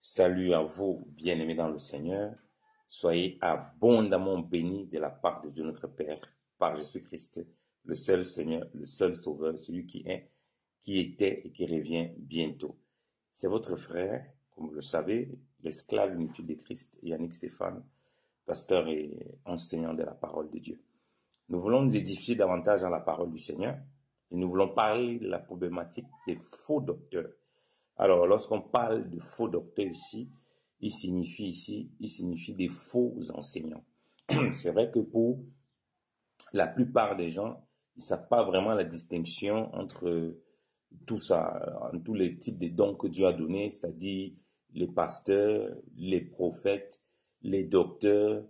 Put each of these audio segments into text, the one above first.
Salut à vous, bien-aimés dans le Seigneur. Soyez abondamment bénis de la part de Dieu notre Père, par Jésus-Christ, le seul Seigneur, le seul Sauveur, celui qui est, qui était et qui revient bientôt. C'est votre frère, comme vous le savez, l'esclave inutile de Christ, Yannick Stéphane, pasteur et enseignant de la parole de Dieu. Nous voulons nous édifier davantage dans la parole du Seigneur et nous voulons parler de la problématique des faux docteurs. Alors, lorsqu'on parle de faux docteurs ici, il signifie des faux enseignants. C'est vrai que pour la plupart des gens, ils ne savent pas vraiment la distinction entre tout ça, tous les types de dons que Dieu a donnés, c'est-à-dire les pasteurs, les prophètes, les docteurs,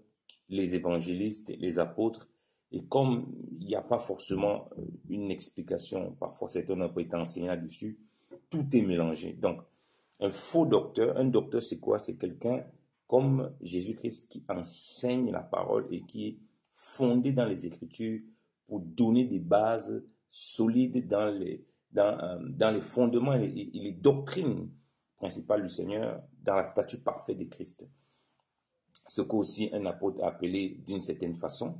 les évangélistes, les apôtres. Et comme il n'y a pas forcément une explication, parfois certains n'ont pas été enseignés dessus, tout est mélangé. Donc, un docteur c'est quoi? C'est quelqu'un comme Jésus-Christ qui enseigne la parole et qui est fondé dans les Écritures pour donner des bases solides dans les fondements et les doctrines principales du Seigneur dans la statue parfaite de Christ. Ce qu'aussi un apôtre a appelé d'une certaine façon.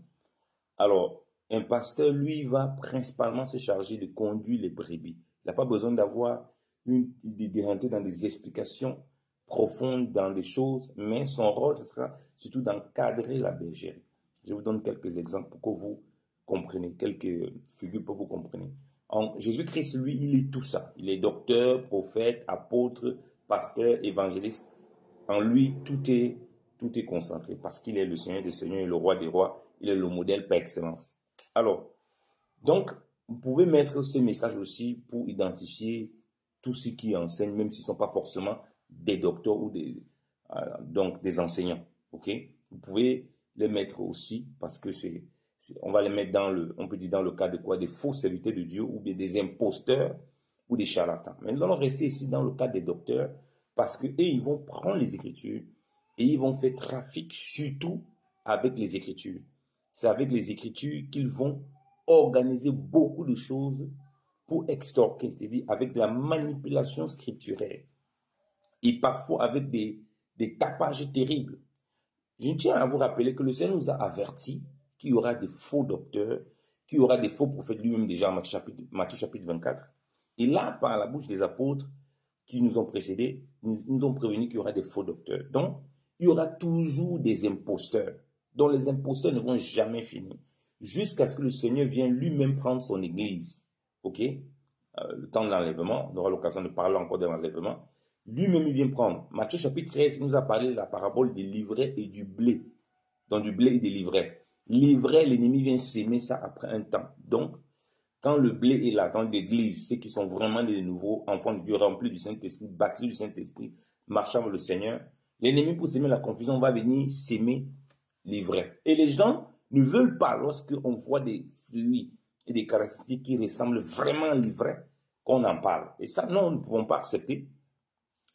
Alors, un pasteur, lui, va principalement se charger de conduire les brebis. Il n'a pas besoin d'avoir de rentrer dans des explications profondes dans des choses, mais son rôle, ce sera surtout d'encadrer la bergerie. Je vous donne quelques exemples pour que vous compreniez, quelques figures pour que vous compreniez. Jésus-Christ, lui, il est tout ça. Il est docteur, prophète, apôtre, pasteur, évangéliste. En lui, tout est concentré parce qu'il est le Seigneur des Seigneurs et le Roi des Rois. Il est le modèle par excellence. Alors, donc, vous pouvez mettre ce message aussi pour identifier tous ceux qui enseignent, même s'ils ne sont pas forcément des docteurs ou donc des enseignants. Ok? Vous pouvez les mettre aussi parce que on va les mettre on peut dire dans le cas de quoi? Des faux serviteurs de Dieu ou bien des imposteurs ou des charlatans. Mais nous allons rester ici dans le cas des docteurs parce que ils vont prendre les Écritures et ils vont faire trafic surtout avec les Écritures. C'est avec les Écritures qu'ils vont organiser beaucoup de choses pour extorquer, c'est-à-dire avec de la manipulation scripturaire et parfois avec des tapages terribles. Je tiens à vous rappeler que le Seigneur nous a avertis qu'il y aura des faux docteurs, qu'il y aura des faux prophètes, lui-même déjà en Matthieu chapitre 24. Et là, par la bouche des apôtres qui nous ont précédés, nous ont prévenu qu'il y aura des faux docteurs. Donc, il y aura toujours des imposteurs, dont les imposteurs ne vont jamais finir, jusqu'à ce que le Seigneur vienne lui-même prendre son église. Ok? Le temps de l'enlèvement, on aura l'occasion de parler encore de l'enlèvement. Lui-même, il vient prendre. Matthieu chapitre 13 nous a parlé de la parabole des livrets et du blé. Donc, du blé et des livrets. L'ivraie, l'ennemi vient s'aimer ça après un temps. Donc, quand le blé est là, quand l'église, ceux qui sont vraiment des nouveaux enfants de Dieu, remplis du Saint-Esprit, baptisés du Saint-Esprit, marchant avec le Seigneur, l'ennemi, pour s'aimer la confusion, va venir s'aimer l'ivraie. Et les gens ne veulent pas, lorsqu'on voit des fruits et des caractéristiques qui ressemblent vraiment à l'ivraie, qu'on en parle. Et ça, non, nous ne pouvons pas accepter,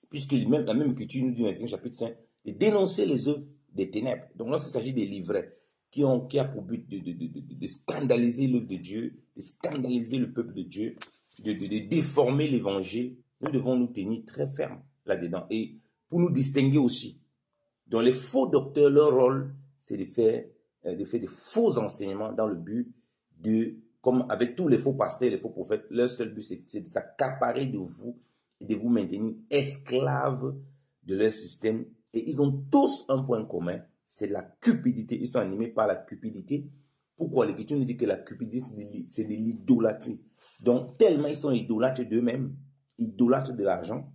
puisque la même écriture nous dit dans le chapitre 5, de dénoncer les œuvres des ténèbres. Donc lorsqu'il s'agit des livrets qui a pour but de scandaliser l'œuvre de Dieu, de scandaliser le peuple de Dieu, de déformer l'évangile, nous devons nous tenir très fermes là-dedans. Et pour nous distinguer aussi. Donc les faux docteurs, leur rôle, c'est de faire des faux enseignements dans le but comme avec tous les faux pasteurs, les faux prophètes, leur seul but, c'est de s'accaparer de vous et de vous maintenir esclaves de leur système. Et ils ont tous un point commun, c'est la cupidité. Ils sont animés par la cupidité. Pourquoi? L'Écriture nous dit que la cupidité, c'est de l'idolâtrie. Donc, tellement ils sont idolâtres d'eux-mêmes, idolâtres de l'argent,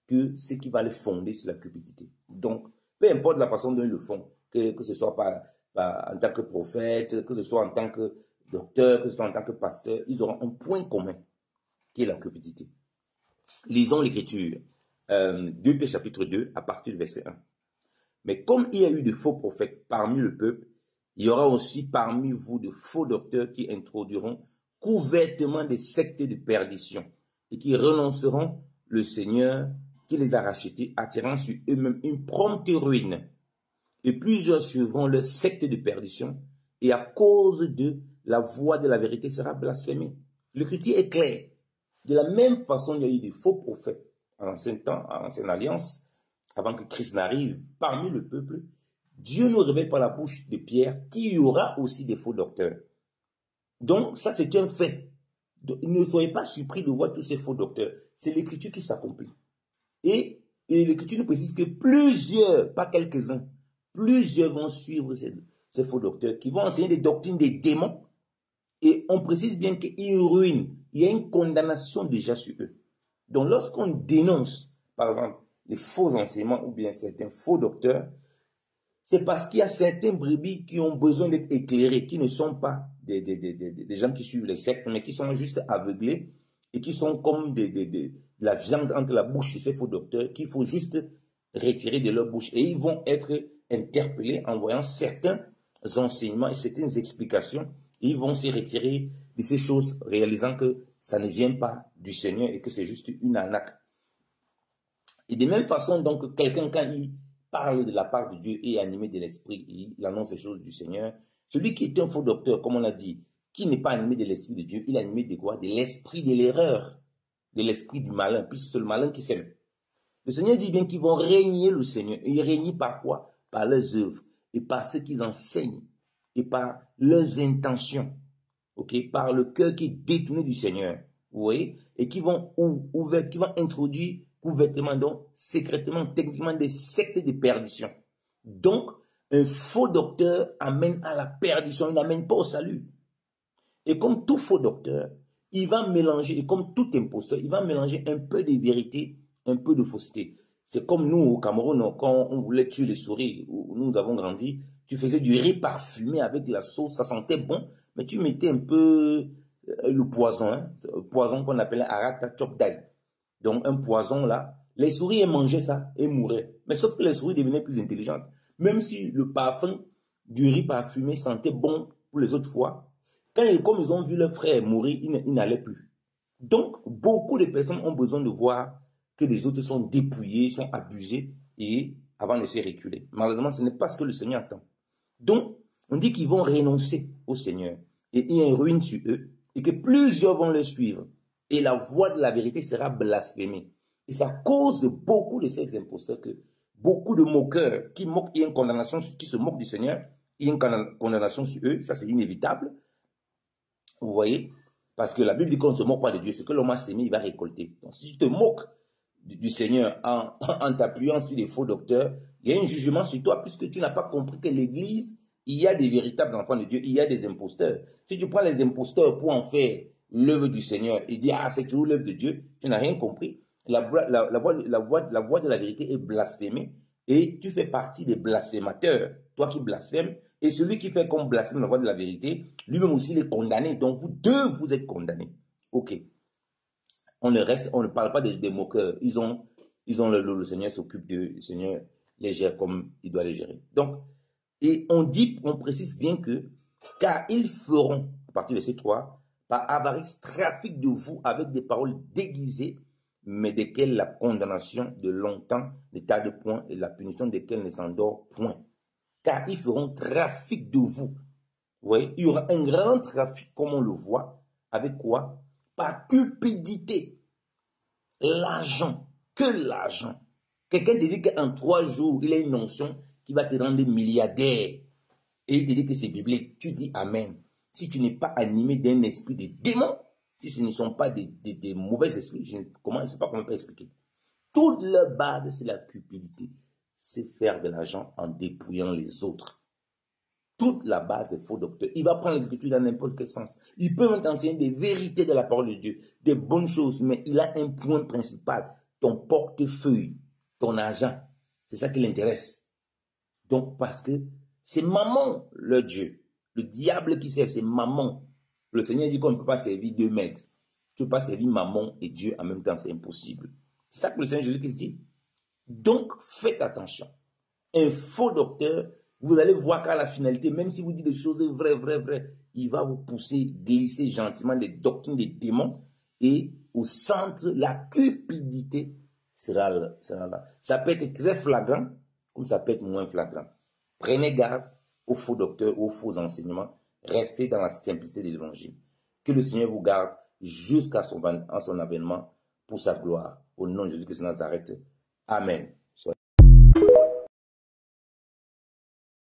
que ce qui va les fonder sur la cupidité. Donc, peu importe la façon dont ils le font, que ce soit en tant que prophète, que ce soit en tant que docteur, que ce soit en tant que pasteur, ils auront un point commun, qui est la cupidité. Lisons l'Écriture, 2 Pierre chapitre 2, à partir du verset 1. Mais comme il y a eu de faux prophètes parmi le peuple, il y aura aussi parmi vous de faux docteurs qui introduiront couvertement des sectes de perdition et qui renonceront le Seigneur qui les a rachetés, attirant sur eux-mêmes une prompte ruine. Et plusieurs suivront leur secte de perdition et à cause de la voix de la vérité sera blasphémée. L'Écriture est claire. De la même façon, il y a eu des faux prophètes en l'ancien temps, en l'ancienne alliance, avant que Christ n'arrive parmi le peuple, Dieu nous révèle par la bouche de Pierre qu'il y aura aussi des faux docteurs. Donc, ça, c'est un fait. Donc, ne soyez pas surpris de voir tous ces faux docteurs. C'est l'écriture qui s'accomplit. Et l'écriture nous précise que plusieurs, pas quelques-uns, plusieurs vont suivre ces faux docteurs qui vont enseigner des doctrines des démons. Et on précise bien qu'ils ruinent. Il y a une condamnation déjà sur eux. Donc, lorsqu'on dénonce, par exemple, les faux enseignements ou bien certains faux docteurs, c'est parce qu'il y a certains brebis qui ont besoin d'être éclairés, qui ne sont pas des gens qui suivent les sectes, mais qui sont juste aveuglés et qui sont comme de la viande entre la bouche de ces faux docteurs qu'il faut juste retirer de leur bouche. Et ils vont être interpellés en voyant certains enseignements et certaines explications. Et ils vont se retirer de ces choses, réalisant que ça ne vient pas du Seigneur et que c'est juste une arnaque. Et de même façon, donc, quelqu'un, quand il parle de la part de Dieu et est animé de l'esprit, il annonce les choses du Seigneur. Celui qui est un faux docteur, comme on l'a dit, qui n'est pas animé de l'esprit de Dieu, il est animé de quoi? De l'esprit de l'erreur, de l'esprit du malin, puisque c'est le malin qui sème. Le Seigneur dit bien qu'ils vont régner le Seigneur. Et ils règnent par quoi? Par leurs œuvres et par ce qu'ils enseignent et par leurs intentions, ok? Par le cœur qui est détourné du Seigneur, vous voyez? Et qui vont introduire ouvertement, donc secrètement, techniquement, des sectes de perdition. Donc, un faux docteur amène à la perdition, il n'amène pas au salut. Et comme tout faux docteur, il va mélanger, et comme tout imposteur, il va mélanger un peu de vérité, un peu de fausseté. C'est comme nous au Cameroun, quand on voulait tuer les souris, où nous avons grandi, tu faisais du riz parfumé avec la sauce, ça sentait bon, mais tu mettais un peu le poison, hein, le poison qu'on appelait arata chop dai. Donc un poison là, les souris elles mangeaient ça et mouraient. Mais sauf que les souris devenaient plus intelligentes. Même si le parfum du riz parfumé sentait bon pour les autres fois, comme ils ont vu leur frère mourir, ils n'allaient plus. Donc beaucoup de personnes ont besoin de voir que les autres sont dépouillés, sont abusés et avant de se reculer. Malheureusement, ce n'est pas ce que le Seigneur attend. Donc, on dit qu'ils vont renoncer au Seigneur et il y a une ruine sur eux et que plusieurs vont les suivre. Et la voix de la vérité sera blasphémée. Et ça cause beaucoup de ces imposteurs que beaucoup de moqueurs qui moquent, il y a une condamnation, qui se moquent du Seigneur, il y a une condamnation sur eux, ça c'est inévitable. Vous voyez? Parce que la Bible dit qu'on ne se moque pas de Dieu, c'est que l'homme a sémé, il va récolter. Donc si tu te moques du Seigneur en t'appuyant sur des faux docteurs, il y a un jugement sur toi puisque tu n'as pas compris que l'Église, il y a des véritables enfants de Dieu, il y a des imposteurs. Si tu prends les imposteurs pour en faire l'œuvre du Seigneur et dire, ah, c'est toujours l'œuvre de Dieu, tu n'as rien compris. La voix de la vérité est blasphémée et tu fais partie des blasphémateurs, toi qui blasphèmes, et celui qui fait comme blasphème la voix de la vérité, lui-même aussi il est condamné. Donc vous deux, vous êtes condamnés. Ok. On ne parle pas des moqueurs. Le Seigneur s'occupe d'eux, le Seigneur les gère comme il doit les gérer. Donc, et on précise bien que, car ils feront, à partir de ces trois, par avarice, trafic de vous avec des paroles déguisées, mais desquelles la condamnation de longtemps ne tarde point et la punition desquelles ne s'endort point. Car ils feront trafic de vous. Vous voyez, il y aura un grand trafic, comme on le voit, avec quoi? Par cupidité. L'argent, que l'argent. Quelqu'un te dit qu'en 3 jours, il a une notion qui va te rendre milliardaire. Et il te dit que c'est biblique. Tu dis Amen. Si tu n'es pas animé d'un esprit de démon, si ce ne sont pas des mauvais esprits, je ne sais pas comment on peut expliquer. Toute leur base, c'est la cupidité. C'est faire de l'argent en dépouillant les autres. Toute la base est faux docteur. Il va prendre les écritures dans n'importe quel sens. Il peut même t'enseigner des vérités de la parole de Dieu, des bonnes choses, mais il a un point principal, ton portefeuille, ton argent. C'est ça qui l'intéresse. Donc, parce que c'est maman, le Dieu. Le diable qui sert, c'est maman. Le Seigneur dit qu'on ne peut pas servir 2 maîtres. Tu ne peux pas servir maman et Dieu en même temps, c'est impossible. C'est ça que le Seigneur Jésus-Christ dit. Donc, faites attention. Un faux docteur, vous allez voir qu'à la finalité, même si vous dites des choses vraies, il va vous pousser, glisser gentiment des doctrines des démons et au centre, la cupidité sera là. Ça peut être très flagrant, comme ça peut être moins flagrant. Prenez garde aux faux docteurs, aux faux enseignements. Restez dans la simplicité de l'évangile. Que le Seigneur vous garde jusqu'à son avènement pour sa gloire. Au nom de Jésus-Christ de Nazareth. Amen.